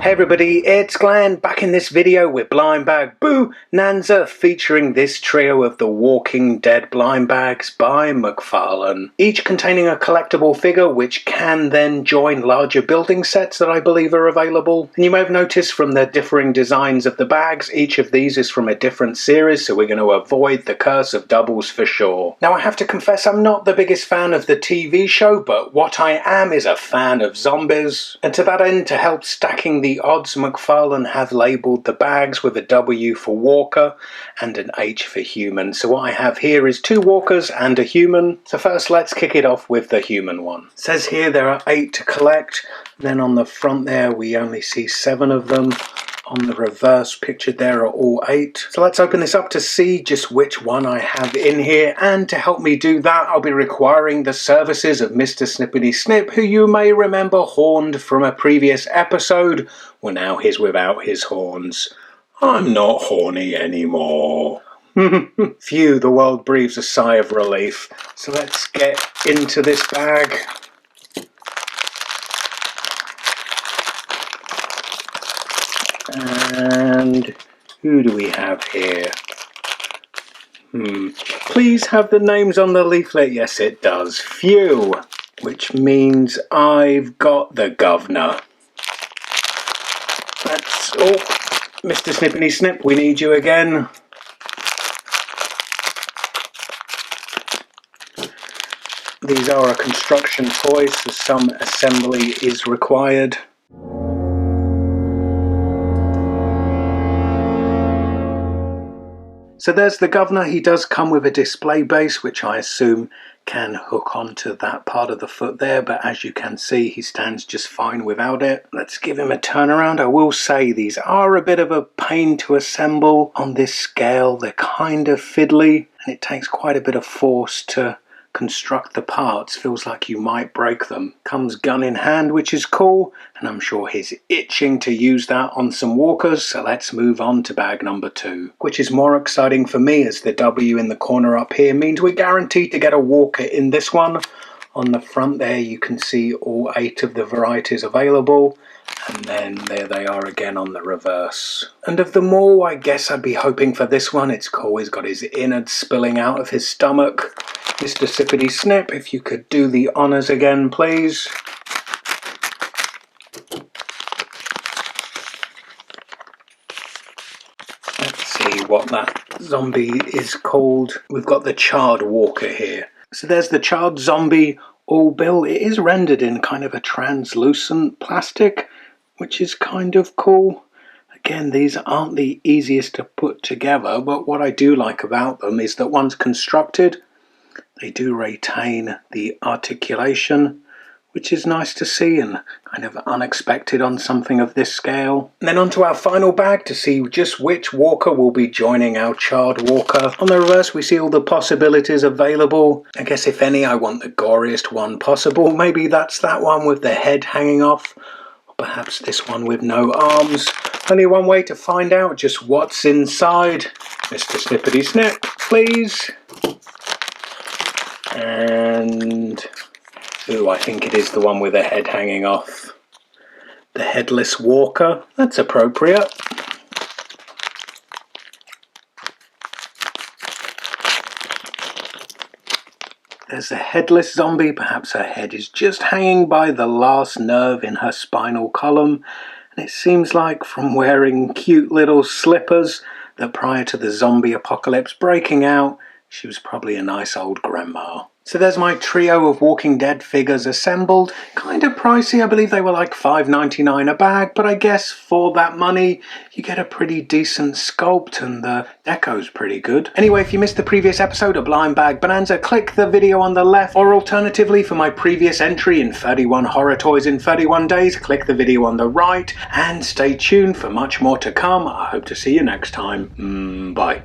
Hey everybody, it's Glenn back in this video with Blind Bag Bonanza, featuring this trio of the Walking Dead blind bags by McFarlane, each containing a collectible figure which can then join larger building sets that I believe are available. And you may have noticed from the differing designs of the bags, each of these is from a different series, so we're going to avoid the curse of doubles for sure. Now I have to confess I'm not the biggest fan of the TV show, but what I am is a fan of zombies, and to that end, to help stacking the odds, McFarlane have labelled the bags with a W for walker and an H for human. So what I have here is 2 walkers and a human. So first let's kick it off with the human one. It says here there are 8 to collect. Then on the front there we only see 7 of them. On the reverse pictured there are all 8. So let's open this up to see just which one I have in here, and to help me do that I'll be requiring the services of Mr. Snippety Snip, who you may remember horned from a previous episode. Well, now he's without his horns. I'm not horny anymore. Phew, the world breathes a sigh of relief. So let's get into this bag. And who do we have here? Please have the names on the leaflet. Yes, it does. Phew. Which means I've got the governor. That's all. Mr. Snippety Snip, we need you again. These are a construction toy, so some assembly is required. So there's the governor. He does come with a display base, which I assume can hook onto that part of the foot there, but as you can see he stands just fine without it. Let's give him a turnaround. I will say these are a bit of a pain to assemble on this scale. They're kind of fiddly and it takes quite a bit of force to construct the parts. Feels like you might break them. Comes gun in hand, which is cool, and I'm sure he's itching to use that on some walkers. So let's move on to bag number 2, which is more exciting for me as the W in the corner up here means we're guaranteed to get a walker in this one. On the front there you can see all 8 of the varieties available, and then there they are again on the reverse. And of them all, I guess I'd be hoping for this one. It's cool, he's got his innards spilling out of his stomach. Mr. Sippity Snip, if you could do the honours again, please. Let's see what that zombie is called. We've got the charred walker here. So there's the charred zombie, all built. It is rendered in kind of a translucent plastic, which is kind of cool. Again, these aren't the easiest to put together, but what I do like about them is that once constructed, they do retain the articulation, which is nice to see and kind of unexpected on something of this scale. And then onto our final bag to see just which walker will be joining our charred walker. On the reverse we see all the possibilities available. I guess if any I want the goriest one possible. Maybe that's that one with the head hanging off, or perhaps this one with no arms. Only one way to find out just what's inside. Mr. Snippety Snip, please. And ooh, I think it is the one with the head hanging off. The headless walker, that's appropriate. There's a headless zombie, perhaps her head is just hanging by the last nerve in her spinal column, and it seems like from wearing cute little slippers that prior to the zombie apocalypse breaking out, she was probably a nice old grandma. So there's my trio of Walking Dead figures assembled. Kind of pricey, I believe they were like $5.99 a bag, but I guess for that money you get a pretty decent sculpt and the deco's pretty good. Anyway, if you missed the previous episode of Blind Bag Bonanza, click the video on the left, or alternatively for my previous entry in 31 horror toys in 31 days, click the video on the right, and stay tuned for much more to come. I hope to see you next time. Bye.